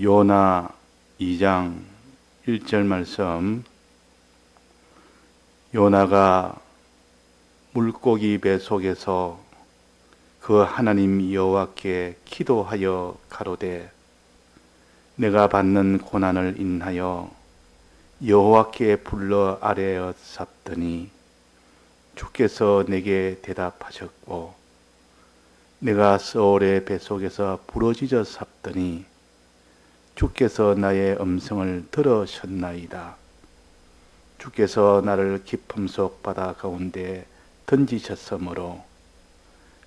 요나 2장 1절 말씀. 요나가 물고기 배 속에서 그 하나님 여호와께 기도하여 가로되 내가 받는 고난을 인하여 여호와께 불러 아뢰었사더니 주께서 내게 대답하셨고 내가 스올의 뱃속에서 부러지져 삽더니 주께서 나의 음성을 들으셨나이다. 주께서 나를 깊음 속 바다 가운데 던지셨으므로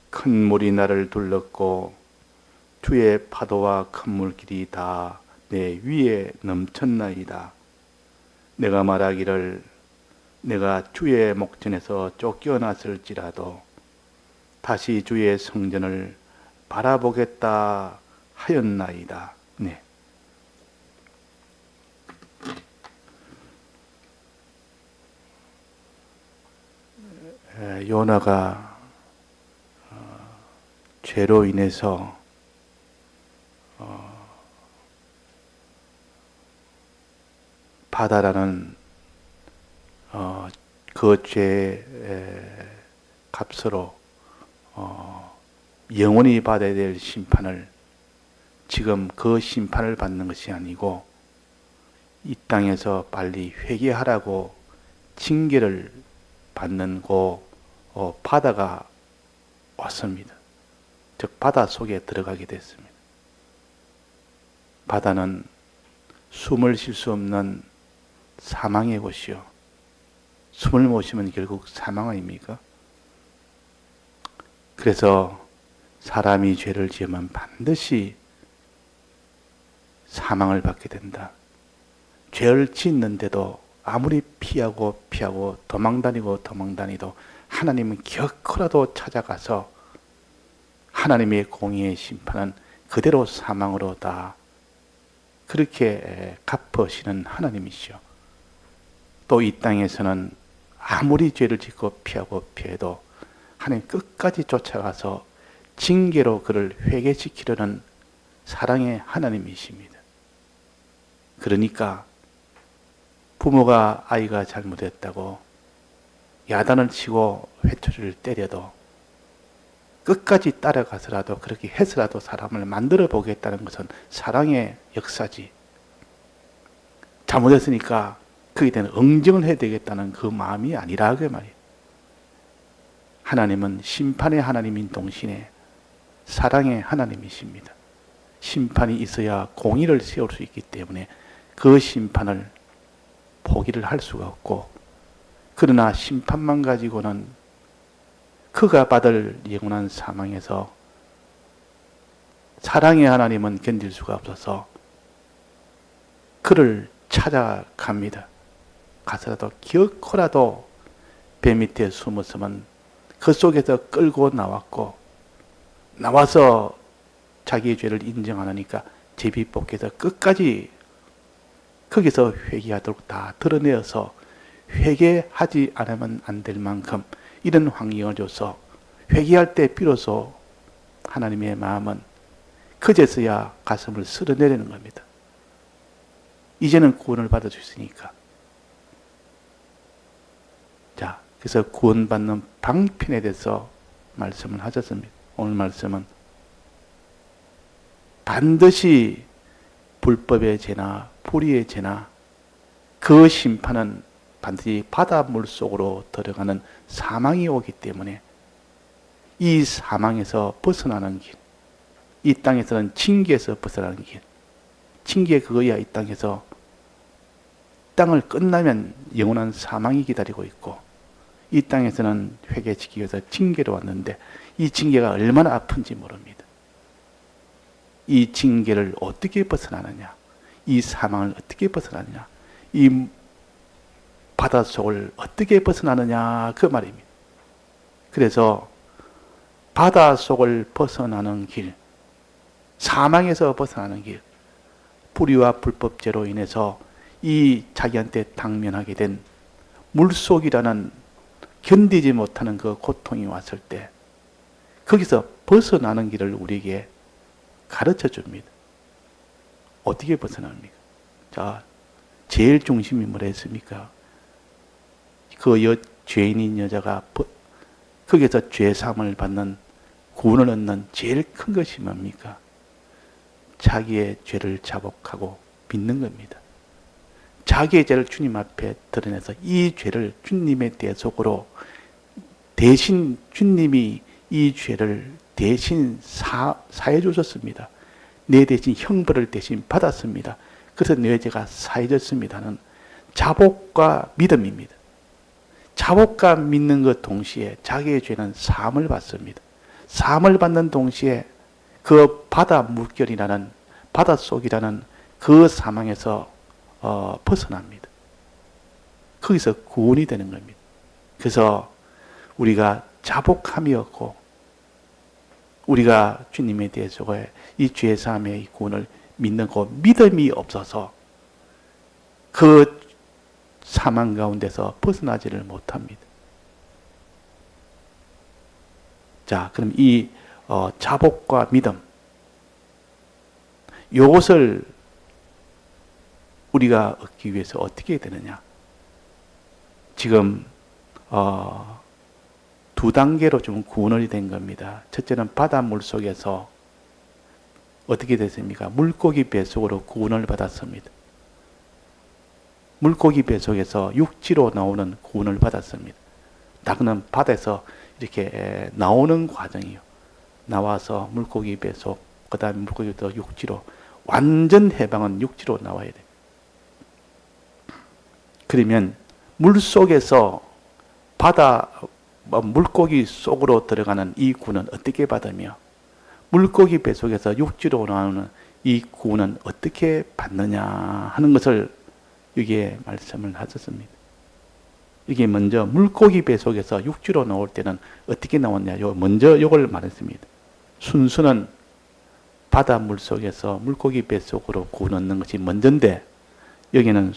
큰 물이 나를 둘렀고 주의 파도와 큰 물길이 다 내 위에 넘쳤나이다. 내가 말하기를 내가 주의 목전에서 쫓겨났을지라도 다시 주의 성전을 바라보겠다 하였나이다. 네. 요나가 죄로 인해서 바다라는 그 죄의 값으로 영원히 받아야 될 심판을, 지금 그 심판을 받는 것이 아니고 이 땅에서 빨리 회개하라고 징계를 받는 바다가 왔습니다. 즉 바다 속에 들어가게 됐습니다. 바다는 숨을 쉴 수 없는 사망의 곳이요, 숨을 못 쉬면 결국 사망 아닙니까? 그래서 사람이 죄를 지으면 반드시 사망을 받게 된다. 죄를 짓는데도 아무리 피하고 도망다니도 하나님은 결코라도 찾아가서 하나님의 공의의 심판은 그대로 사망으로 다 그렇게 갚으시는 하나님이시오. 또 이 땅에서는 아무리 죄를 짓고 피해도 하나님 끝까지 쫓아가서 징계로 그를 회개시키려는 사랑의 하나님이십니다. 그러니까 부모가 아이가 잘못했다고 야단을 치고 회초리를 때려도 끝까지 따라가서라도 그렇게 해서라도 사람을 만들어 보겠다는 것은 사랑의 역사지. 잘못했으니까 거기에 대한 응징을 해야 되겠다는 그 마음이 아니라 그 말이에요. 하나님은 심판의 하나님인 동시에 사랑의 하나님이십니다. 심판이 있어야 공의를 세울 수 있기 때문에 그 심판을 포기를 할 수가 없고, 그러나 심판만 가지고는 그가 받을 영원한 사망에서 사랑의 하나님은 견딜 수가 없어서 그를 찾아갑니다. 가서라도 기어코라도 배 밑에 숨었으면 그 속에서 끌고 나왔고, 나와서 자기의 죄를 인정 안 하니까 제비뽑기에서 끝까지 거기서 회개하도록 다 드러내어서 회개하지 않으면 안 될 만큼 이런 환경을 줘서 회개할 때 비로소 하나님의 마음은 그제서야 가슴을 쓸어내리는 겁니다. 이제는 구원을 받을 수 있으니까. 자, 그래서 구원받는 방편에 대해서 말씀을 하셨습니다. 오늘 말씀은 반드시 불법의 죄나 불의의 죄나 그 심판은 반드시 바닷물 속으로 들어가는 사망이 오기 때문에 이 사망에서 벗어나는 길, 이 땅에서는 징계에서 벗어나는 길, 징계 그거야 이 땅에서 땅을 끝나면 영원한 사망이 기다리고 있고, 이 땅에서는 회개시키기 위해서 징계로 왔는데 이 징계가 얼마나 아픈지 모릅니다. 이 징계를 어떻게 벗어나느냐, 이 사망을 어떻게 벗어나느냐, 이 바닷속을 어떻게 벗어나느냐 그 말입니다. 그래서 바닷속을 벗어나는 길, 사망에서 벗어나는 길, 불의와 불법죄로 인해서 이 자기한테 당면하게 된 물속이라는 견디지 못하는 그 고통이 왔을 때 거기서 벗어나는 길을 우리에게 가르쳐 줍니다. 어떻게 벗어납니까? 자, 제일 중심이 뭐라 했습니까? 죄인인 여자가 거기서 죄사함을 받는 구원을 얻는 제일 큰 것이 뭡니까? 자기의 죄를 자복하고 믿는 겁니다. 자기의 죄를 주님 앞에 드러내서 이 죄를 주님의 대속으로 대신 주님이 이 죄를 대신 사해 주셨습니다. 내 대신 형벌을 대신 받았습니다. 그래서 내 죄가 사해졌습니다는 자복과 믿음입니다. 자복과 믿는 것 동시에 자기의 죄는 사함을 받습니다. 사함을 받는 동시에 그 바다 물결이라는 바닷속이라는 그 사망에서 벗어납니다. 거기서 구원이 되는 겁니다. 그래서 우리가 자복함이었고 우리가 주님의 대속에 이 죄사함의 구원을 믿는 그 믿음이 없어서 그 사망 가운데서 벗어나지를 못합니다. 자, 그럼 이 자복과 믿음, 이것을 우리가 얻기 위해서 어떻게 해야 되느냐? 지금 두 단계로 좀 구원이 된 겁니다. 첫째는 바닷물 속에서 어떻게 됐습니까? 물고기 뱃속으로 구원을 받았습니다. 물고기 뱃속에서 육지로 나오는 구원을 받았습니다. 닭은 바다에서 이렇게 나오는 과정이요. 나와서 물고기 뱃속, 그 다음에 물고기부터 육지로, 완전 해방은 육지로 나와야 돼요. 그러면 물 속에서 물고기 속으로 들어가는 이 구원은 어떻게 받으며, 물고기 뱃속에서 육지로 나오는 이 구원은 어떻게 받느냐 하는 것을 여기에 말씀을 하셨습니다. 이게 먼저 물고기 뱃속에서 육지로 나올 때는 어떻게 나왔냐, 먼저 이걸 말했습니다. 순수는 바다 물속에서 물고기 뱃속으로 구원 얻는 것이 먼저인데, 여기는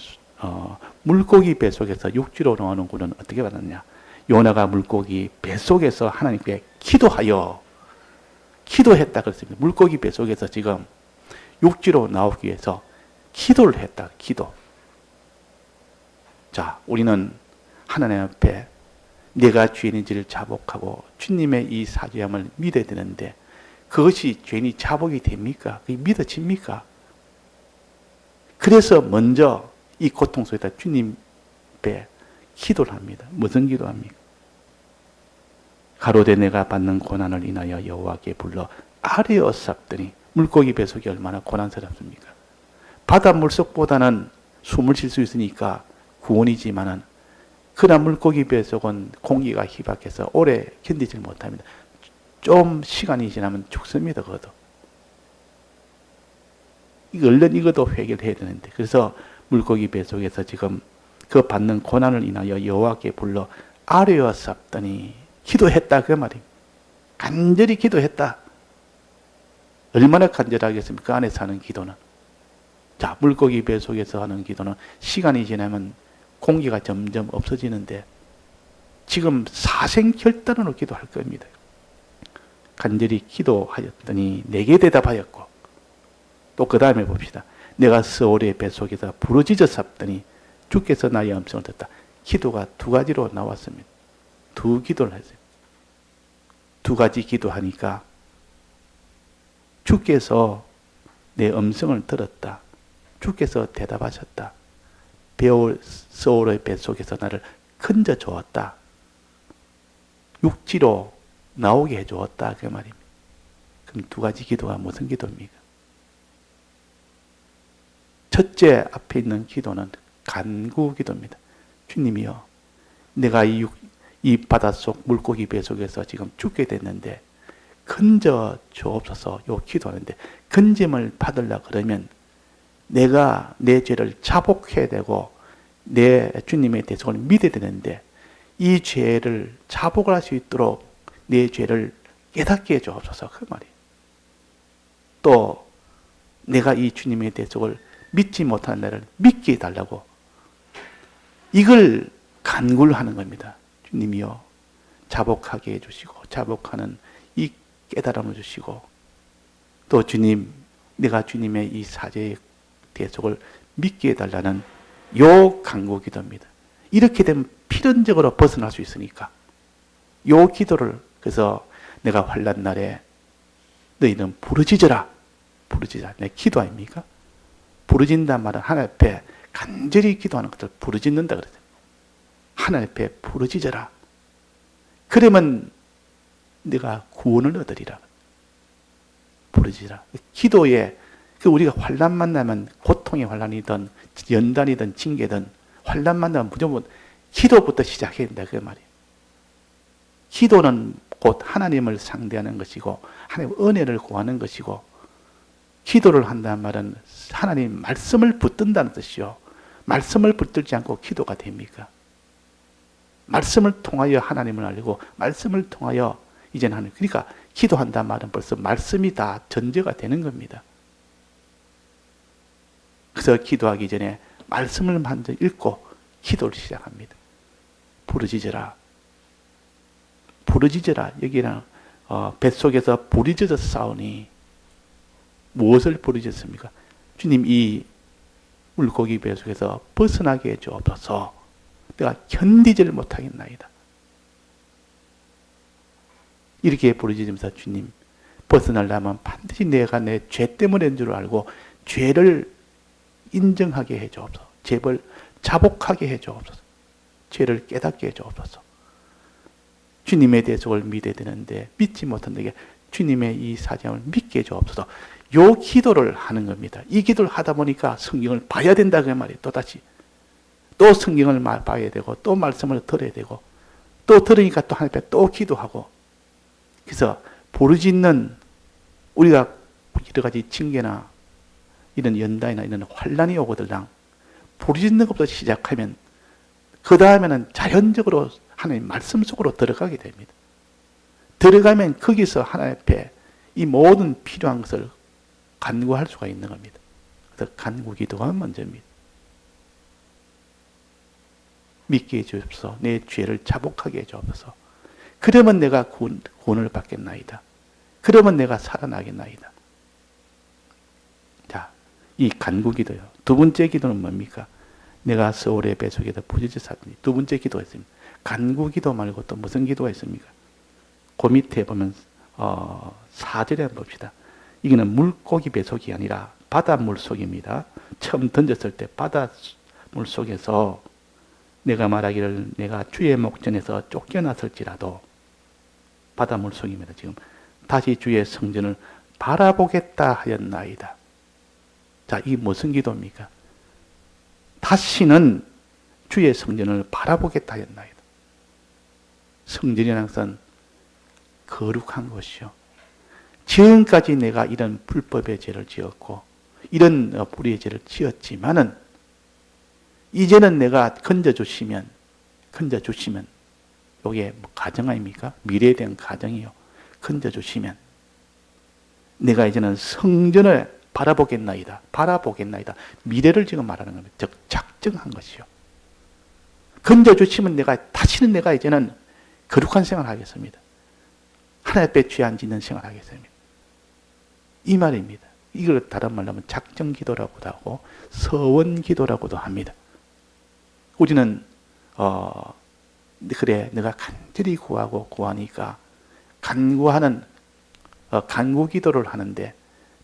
물고기 뱃속에서 육지로 나오는 구원은 어떻게 받았냐? 요나가 물고기 뱃속에서 하나님께 기도했다 그랬습니다. 물고기 뱃속에서 지금 육지로 나오기 위해서 기도를 했다. 기도. 자, 우리는 하나님 앞에 내가 죄인인지를 자복하고 주님의 이 사죄함을 믿어야 되는데, 그것이 죄인이 자복이 됩니까? 그게 믿어집니까? 그래서 먼저 이 고통 속에다 주님 앞에 기도를 합니다. 무슨 기도합니까? 가로되 내가 받는 고난을 인하여 여호와께 불러 아뢰었사옵더니, 물고기 뱃속이 얼마나 고난스럽습니까? 바다 물속보다는 숨을 쉴 수 있으니까 구원이지만은, 그러나 물고기 뱃속은 공기가 희박해서 오래 견디질 못합니다. 좀 시간이 지나면 죽습니다. 그것도. 얼른 이것도 해결해야 되는데, 그래서 물고기 뱃속에서 지금 그 받는 고난을 인하여 여호와께 불러 아뢰었사옵더니 기도했다 그 말입니다. 간절히 기도했다. 얼마나 간절하겠습니까? 그 안에서 하는 기도는. 자, 물고기 뱃속에서 하는 기도는 시간이 지나면 공기가 점점 없어지는데, 지금 사생결단으로 기도할 겁니다. 간절히 기도하였더니 내게 대답하였고, 또 그 다음에 봅시다. 내가 서울의 뱃속에서 부르짖었사옵더니 주께서 나의 음성을 듣다. 기도가 두 가지로 나왔습니다. 두 기도를 했어요. 두 가지 기도하니까 주께서 내 음성을 들었다. 주께서 대답하셨다. 서울의 뱃속에서 나를 건져 주었다. 육지로 나오게 해 주었다 그 말입니다. 그럼 두 가지 기도가 무슨 기도입니까? 첫째 앞에 있는 기도는 간구 기도입니다. 주님이여, 내가 이 바닷속 물고기 뱃속에서 지금 죽게 됐는데 건져 주옵소서. 요 기도하는데, 건짐을 받으려 그러면 내가 내 죄를 자복해야 되고 내 주님의 대속을 믿어야 되는데, 이 죄를 자복을 할 수 있도록 내 죄를 깨닫게 해 주옵소서 그 말이에요. 또 내가 이 주님의 대속을 믿지 못하는 나를 믿게 해달라고, 이걸 간구를 하는 겁니다. 주님이여, 자복하게 해주시고 자복하는 이 깨달음을 주시고, 또 주님, 내가 주님의 이 사죄의 대속을 믿게 해달라는 요 간구 기도입니다. 이렇게 되면 필연적으로 벗어날 수 있으니까 요 기도를, 그래서 내가 환난 날에 너희는 부르짖어라. 부르짖어라. 내 기도 아닙니까? 부르짖는단 말은 하나님 앞에 간절히 기도하는 것을 부르짖는다 그러죠. 하나님 앞에 부르짖어라. 그러면 네가 구원을 얻으리라. 부르짖어라. 기도에, 우리가 환난 만나면 고통의 환난이든 연단이든 징계든 환난 만나면 무조건 기도부터 시작해야 된다 그 말이에요. 기도는 곧 하나님을 상대하는 것이고 하나님 은혜를 구하는 것이고, 기도를 한다는 말은 하나님 말씀을 붙든다는 뜻이요. 말씀을 붙들지 않고 기도가 됩니까? 말씀을 통하여 하나님을 알고 말씀을 통하여 이제는 하나님, 그러니까 기도한다는 말은 벌써 말씀이 다 전제가 되는 겁니다. 그래서 기도하기 전에 말씀을 먼저 읽고 기도를 시작합니다. 부르짖어라. 부르짖어라. 여기는 뱃속에서 부르짖어 싸우니 무엇을 부르짖습니까? 주님, 이 물고기 뱃속에서 벗어나게 해주옵소서. 내가 견디지를 못하겠나이다. 이렇게 부르짖으면서 주님, 벗어나려면 반드시 내가 내 죄 때문인 줄 알고 죄를 인정하게 해주옵소서. 죄를 자복하게 해주옵소서. 죄를 깨닫게 해주옵소서. 주님의 대속을 믿어야 되는데 믿지 못한 내게 주님의 이 사정을 믿게 해주옵소서. 요 기도를 하는 겁니다. 이 기도를 하다 보니까 성경을 봐야 된다 그 말이에요. 또다시 또 성경을 봐야 되고 또 말씀을 들어야 되고 또 들으니까 또 하나님 앞에 또 기도하고. 그래서 부르짖는, 우리가 여러 가지 징계나 이런 연단이나 이런 환난이 오거들랑 부르짖는 것부터 시작하면 그 다음에는 자연적으로 하나님 말씀 속으로 들어가게 됩니다. 들어가면 거기서 하나님 앞에 이 모든 필요한 것을 간구할 수가 있는 겁니다. 그래서 간구 기도가 먼저입니다. 믿게 해주옵소서. 내 죄를 자복하게 해주옵소서. 그러면 내가 구원을 받겠나이다. 그러면 내가 살아나겠나이다. 자, 이 간구 기도요. 두 번째 기도는 뭡니까? 내가 서울의 뱃속에서 부르짖어 살더니, 두 번째 기도였습니다. 간구 기도 말고 또 무슨 기도가 있습니까? 그 밑에 보면 4절에 한번 봅시다. 이거는 물고기 뱃속이 아니라 바닷물 속입니다. 처음 던졌을 때 바닷물 속에서 내가 말하기를 내가 주의 목전에서 쫓겨났을지라도, 바닷물 속입니다. 지금 다시 주의 성전을 바라보겠다 하였나이다. 자, 이 무슨 기도입니까? 다시는 주의 성전을 바라보겠다 하였나이다. 성전이라는 것은 거룩한 것이요. 지금까지 내가 이런 불법의 죄를 지었고 이런 불의의 죄를 지었지만은 이제는 내가 건져주시면 이게 뭐 가정 아닙니까? 미래에 대한 가정이요. 건져주시면 내가 이제는 성전을 바라보겠나이다. 미래를 지금 말하는 겁니다. 즉 작정한 것이요. 건져주시면 다시는 내가 이제는 거룩한 생활을 하겠습니다. 하나님 앞에 죄 안 짓는 생활을 하겠습니다. 이 말입니다. 이걸 다른 말로 하면 작정기도라고도 하고 서원기도라고도 합니다. 우리는 그래 내가 간절히 구하니까 간구하는 간구기도를 하는데,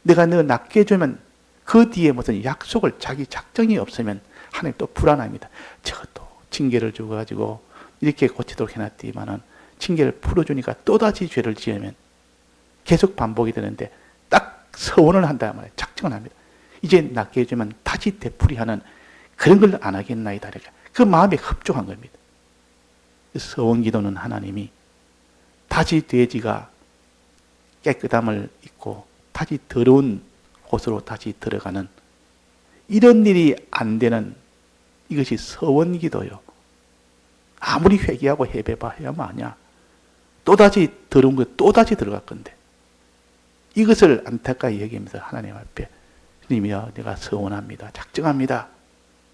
내가 너 낫게 해주면 그 뒤에 무슨 약속을, 자기 작정이 없으면 하나님 또 불안합니다. 저것도 징계를 주어가지고 이렇게 고치도록 해놨더니만은 징계를 풀어주니까 또다시 죄를 지으면 계속 반복이 되는데, 딱 서원을 한다 말이에요. 작정을 합니다. 이제 낫게 해주면 다시 되풀이하는 그런 걸 안 하겠나이다. 그 마음에 흡족한 겁니다. 서원 기도는 하나님이 다시 돼지가 깨끗함을 잊고 다시 더러운 곳으로 다시 들어가는 이런 일이 안 되는, 이것이 서원 기도요. 아무리 회개하고 해봐야 뭐하냐. 또다시 더러운 거 또다시 들어갈 건데, 이것을 안타까이 여기면서 하나님 앞에 주님이여 내가 서원합니다. 작정합니다.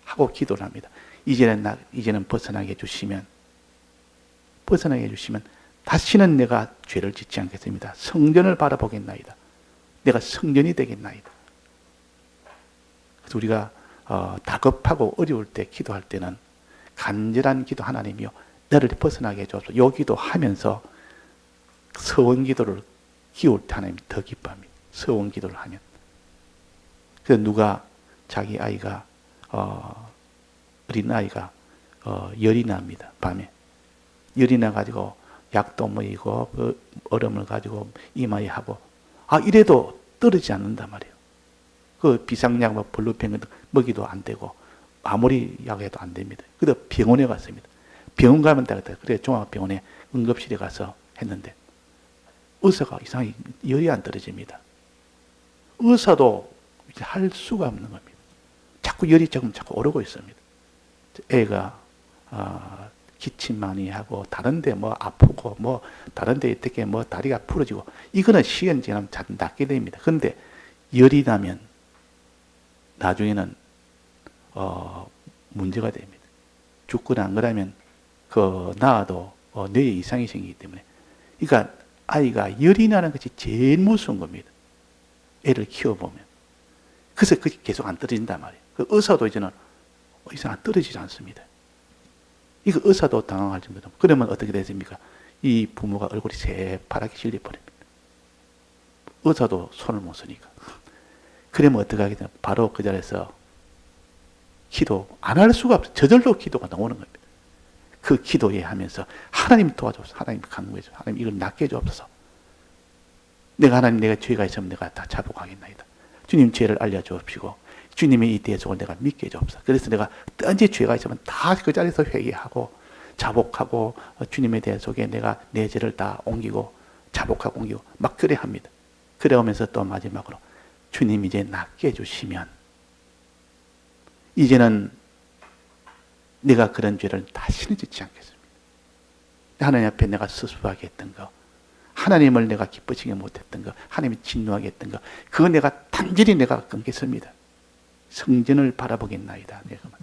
하고 기도를 합니다. 이제는 벗어나게 해주시면 다시는 내가 죄를 짓지 않겠습니다. 성전을 바라보겠나이다. 내가 성전이 되겠나이다. 그래서 우리가 다급하고 어려울 때 기도할 때는 간절한 기도 하나님이요 너를 벗어나게 해주옵소서. 요 기도하면서 서원 기도를 기울 때 하나님이 더 기뻐합니다. 서원 기도를 하면. 그래서 누가 자기 아이가 어린 아이가 열이 납니다. 밤에 열이 나가지고 약도 먹이고 얼음을 가지고 이마에 하고 이래도 떨어지지 않는단 말이에요. 그 비상약 뭐 블루펜 먹이도 안 되고 아무리 약해도 안 됩니다. 그래서 병원에 갔습니다. 병원 가면 되겠다. 그래 종합병원에 응급실에 가서 했는데 의사가 이상하게 열이 안 떨어집니다. 의사도 할 수가 없는 겁니다. 자꾸 열이 조금 자꾸 오르고 있습니다. 애가 기침 많이 하고 다른데 뭐 아프고 뭐 다른데 어떻게 뭐 다리가 부러지고 이거는 시간 지나면 잘 낫게 됩니다. 그런데 열이 나면 나중에는 문제가 됩니다. 죽거나 안 그러면 나아도 뇌에 이상이 생기기 때문에 그러니까 아이가 열이 나는 것이 제일 무서운 겁니다. 애를 키워보면. 그래서 그게 계속 안 떨어진단 말이에요. 그 의사도 이제는 이상 떨어지지 않습니다. 이거 의사도 당황할 정도로. 그러면 어떻게 되십니까? 이 부모가 얼굴이 새파랗게 질려버립니다. 의사도 손을 못 쓰니까. 그러면 어떻게 하게 되나? 바로 그 자리에서 기도 안 할 수가 없어요. 저절로 기도가 나오는 겁니다. 그 기도에 하면서 하나님 도와줘서 하나님 강구해줘. 하나님 이걸 낫게 해주옵소서. 하나님 내가 죄가 있으면 내가 다 자복하겠나이다. 주님 죄를 알려주옵시고 주님의 이 대속을 내가 믿게 해주옵소서. 그래서 내가 언제 죄가 있으면 다 그 자리에서 회개하고 자복하고 주님의 대속에 내가 내 죄를 다 옮기고 자복하고 옮기고 막 그래 합니다. 그래 오면서 또 마지막으로 주님 이제 낫게 해주시면 이제는 내가 그런 죄를 다시는 짓지 않겠습니다. 하나님 앞에 내가 수수하게 했던 거, 하나님을 내가 기쁘시게 못했던 거, 하나님이 진노하게 했던 거, 그거 내가 단절히 내가 끊겠습니다. 성전을 바라보겠나이다. 내가만.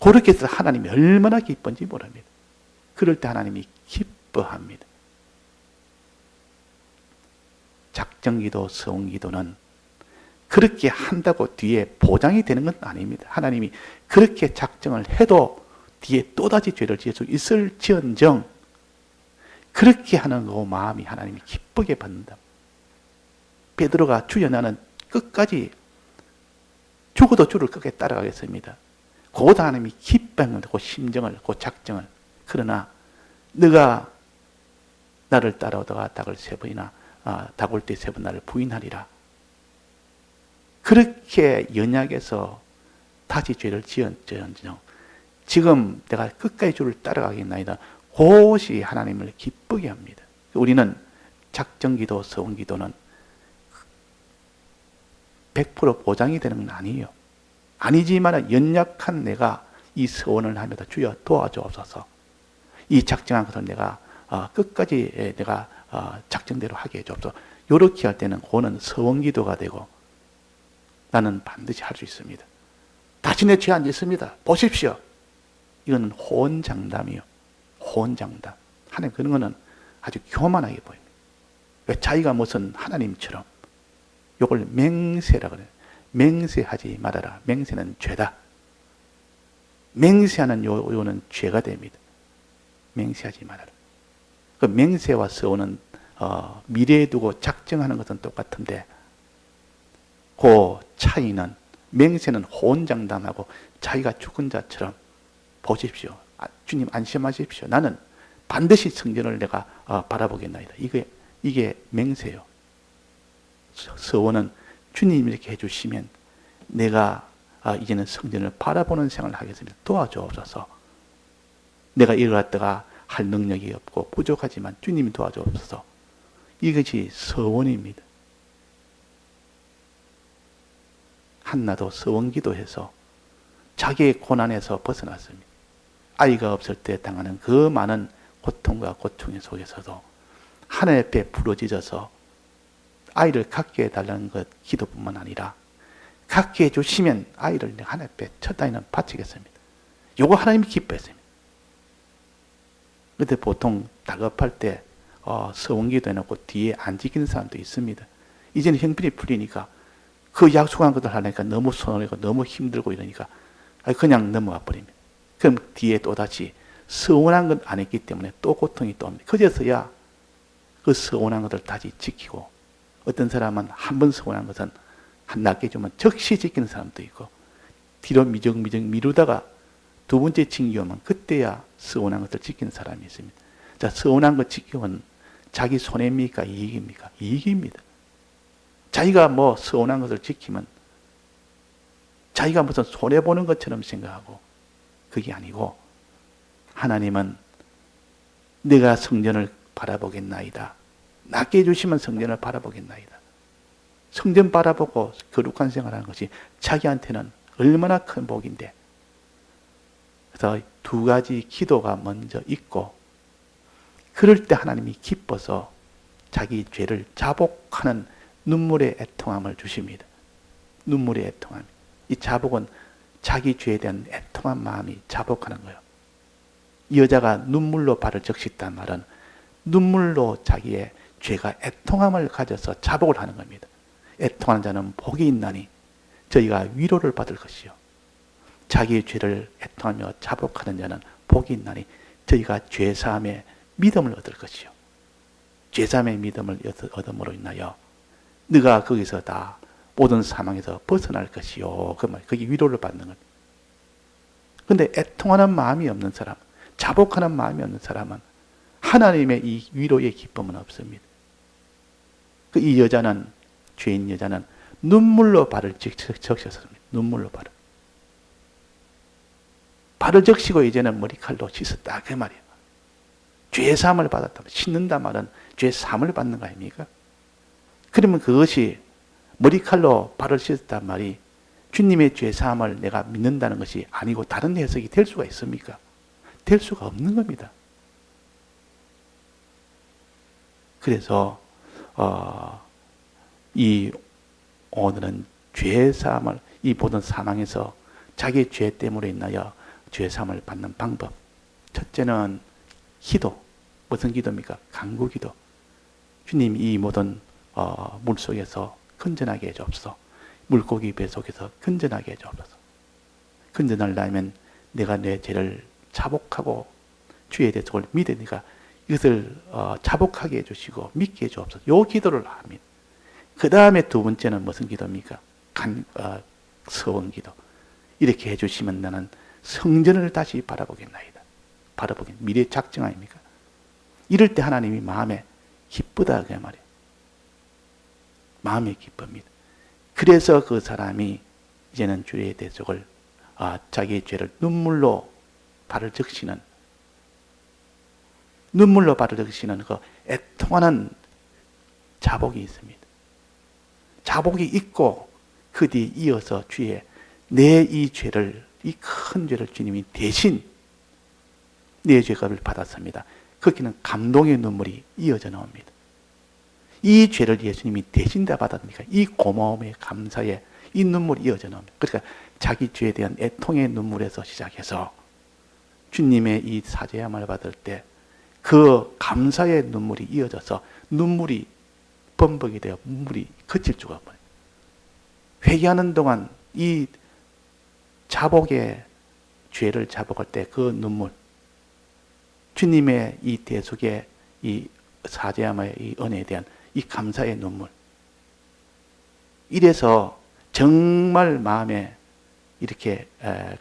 그렇게 해서 하나님이 얼마나 기쁜지 모릅니다. 그럴 때 하나님이 기뻐합니다. 작정기도, 서원기도는 그렇게 한다고 뒤에 보장이 되는 건 아닙니다. 하나님이 그렇게 작정을 해도 뒤에 또다시 죄를 지을 수 있을지언정 그렇게 하는 그 마음이 하나님이 기쁘게 받는다. 베드로가 주여 나는 끝까지 죽어도 주를 끝까지 따라가겠습니다. 그것도 하나님이 기뻐하는 그 심정을, 그 작정을. 그러나 너가 나를 따라오다가 닭을 세 번이나 닭올 때 세 번 나를 부인하리라. 그렇게 연약해서 다시 죄를 지었지언정 지금 내가 끝까지 주를 따라가겠나이다. 그것이 하나님을 기쁘게 합니다. 우리는 작정기도, 서원기도는 100% 보장이 되는 건 아니에요. 아니지만 연약한 내가 이 서원을 하면서 주여 도와주옵소서. 이 작정한 것을 내가 끝까지 내가 작정대로 하게 해주옵소서. 이렇게 할 때는 그거는 서원기도가 되고 나는 반드시 할 수 있습니다. 다시 내 죄 안 짓습니다. 보십시오. 이건 호언장담이요. 호언장담. 하나님 그런 거는 아주 교만하게 보입니다. 자기가 무슨 하나님처럼 이걸 맹세라 그래요. 맹세하지 말아라. 맹세는 죄다. 맹세하는 요는 죄가 됩니다. 맹세하지 말아라. 그 맹세와 서원은 미래에 두고 작정하는 것은 똑같은데 그 차이는 맹세는 호언장담하고 자기가 죽은 자처럼 보십시오. 주님 안심하십시오. 나는 반드시 성전을 내가 바라보겠나이다. 이게 맹세요. 서원은 주님 이렇게 해주시면 내가 이제는 성전을 바라보는 생활을 하겠습니다. 도와주옵소서. 내가 이걸 갖다가 할 능력이 없고 부족하지만 주님이 도와주옵소서. 이것이 서원입니다. 한나도 서원기도해서 자기의 고난에서 벗어났습니다. 아이가 없을 때 당하는 그 많은 고통과 고충 속에서도 하나님 앞에 부르짖어서 아이를 갖게 해달라는 것 기도뿐만 아니라 갖게 해주시면 아이를 하나님 앞에 첫 아이는 바치겠습니다. 요거 하나님이 기뻐했습니다. 그런데 보통 다급할 때 서원기도 해놓고 뒤에 안 지키는 사람도 있습니다. 이제는 형편이 풀리니까 그 약속한 것들 하려니까 너무 손해고 너무 힘들고 이러니까 그냥 넘어가 버립니다. 그럼 뒤에 또다시 서운한 것 안 했기 때문에 또 고통이 또 옵니다. 그제서야 그 서운한 것을 다시 지키고, 어떤 사람은 한 번 서운한 것은 한 낱개 주면 즉시 지키는 사람도 있고, 뒤로 미적미적 미루다가 두 번째 징계 오면 그때야 서운한 것을 지키는 사람이 있습니다. 자, 서운한 것 지키면 자기 손해입니까? 이익입니까? 이익입니다. 자기가 뭐 서운한 것을 지키면 자기가 무슨 손해보는 것처럼 생각하고, 그게 아니고 하나님은 내가 성전을 바라보겠나이다. 낮게 해주시면 성전을 바라보겠나이다. 성전 바라보고 거룩한 생활하는 것이 자기한테는 얼마나 큰 복인데, 그래서 두 가지 기도가 먼저 있고, 그럴 때 하나님이 기뻐서 자기 죄를 자복하는 눈물의 애통함을 주십니다. 눈물의 애통함. 이 자복은 자기 죄에 대한 애통한 마음이 자복하는 거예요. 이 여자가 눈물로 발을 적셨단 말은 눈물로 자기의 죄가 애통함을 가져서 자복을 하는 겁니다. 애통하는 자는 복이 있나니 저희가 위로를 받을 것이요, 자기의 죄를 애통하며 자복하는 자는 복이 있나니 저희가 죄사함의 믿음을 얻을 것이요, 죄사함의 믿음을 얻음으로 인하여 네가 거기서 다 모든 사망에서 벗어날 것이요. 그 말, 그게 위로를 받는 것. 근데 애통하는 마음이 없는 사람, 자복하는 마음이 없는 사람은 하나님의 이 위로의 기쁨은 없습니다. 이 여자는, 죄인 여자는 눈물로 발을 적셨습니다. 눈물로 발을. 발을 적시고 이제는 머리칼로 씻었다. 그 말이에요. 죄사함을 받았다. 씻는다 말은 죄사함을 받는 거 아닙니까? 그러면 그것이 머리칼로 발을 씻었단 말이 주님의 죄사함을 내가 믿는다는 것이 아니고 다른 해석이 될 수가 있습니까? 될 수가 없는 겁니다. 그래서 오늘은 죄사함을, 이 모든 사망에서 자기 죄 때문에 인하여 죄사함을 받는 방법. 첫째는 기도. 무슨 기도입니까? 간구기도. 주님, 이 모든 물속에서 건전하게 해주옵소서. 물고기 배 속에서 건전하게 해주옵소서. 건전하려면 내가 내 죄를 자복하고 주의 대속을 믿으니까 이것을 자복하게 해주시고 믿게 해주옵소서. 요 기도를 합니다. 그 다음에 두 번째는 무슨 기도입니까? 서원 기도. 이렇게 해주시면 나는 성전을 다시 바라보겠나이다. 미래 작정 아닙니까? 이럴 때 하나님이 마음에 기쁘다 그 말이에요. 마음에 기쁩니다. 그래서 그 사람이 이제는 주의 대속을, 자기의 죄를 눈물로 발을 적시는 그 애통하는 자복이 있습니다. 자복이 있고 그 뒤에 이어서 주의 내 이 죄를, 이 큰 죄를 주님이 대신 내 죄값을 받았습니다. 거기는 감동의 눈물이 이어져 나옵니다. 이 죄를 예수님이 대신 다 받았으니까 이 고마움의 감사에 이 눈물이 이어져 나옵니다. 그러니까 자기 죄에 대한 애통의 눈물에서 시작해서 주님의 이 사죄함을 받을 때 그 감사의 눈물이 이어져서 눈물이 범벅이 되어 눈물이 그칠 수가 없어요. 회개하는 동안 이 자복의 죄를 자복할 때 그 눈물, 주님의 이 대속의 이 사죄함의 이 은혜에 대한 이 감사의 눈물, 이래서 정말 마음에 이렇게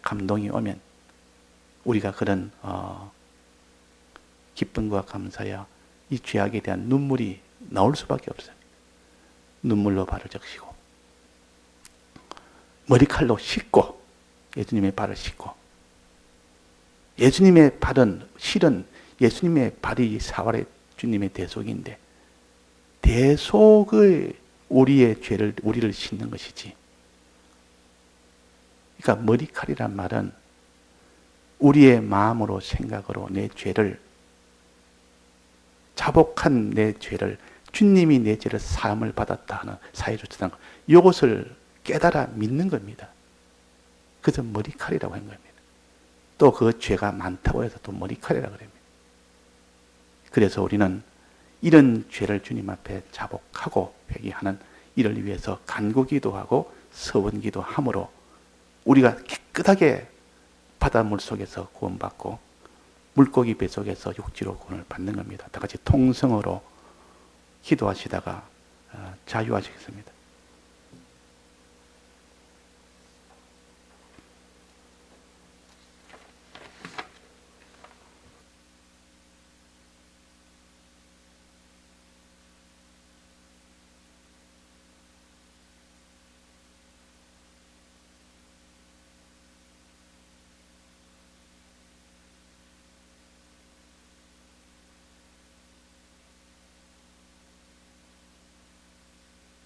감동이 오면 우리가 그런 기쁨과 감사야 이 죄악에 대한 눈물이 나올 수밖에 없어요. 눈물로 발을 적시고 머리칼로 씻고, 예수님의 발을 씻고, 예수님의 발은 실은 예수님의 발이 사활의 주님의 대속인데 대속의 우리의 죄를, 우리를 씻는 것이지. 그러니까 머리칼이란 말은 우리의 마음으로 생각으로 내 죄를, 자복한 내 죄를, 주님이 내 죄를 사함을 받았다 하는, 사해 주셨다는 것, 이것을 깨달아 믿는 겁니다. 그래서 머리칼이라고 한 겁니다. 또 그 죄가 많다고 해서 또 머리칼이라고 합니다. 그래서 우리는 이런 죄를 주님 앞에 자복하고 회개하는 이를 위해서 간구기도 하고 서원기도 함으로 우리가 깨끗하게 바닷물 속에서 구원받고 물고기 뱃속에서 육지로 구원을 받는 겁니다. 다 같이 통성으로 기도하시다가 자유하시겠습니다.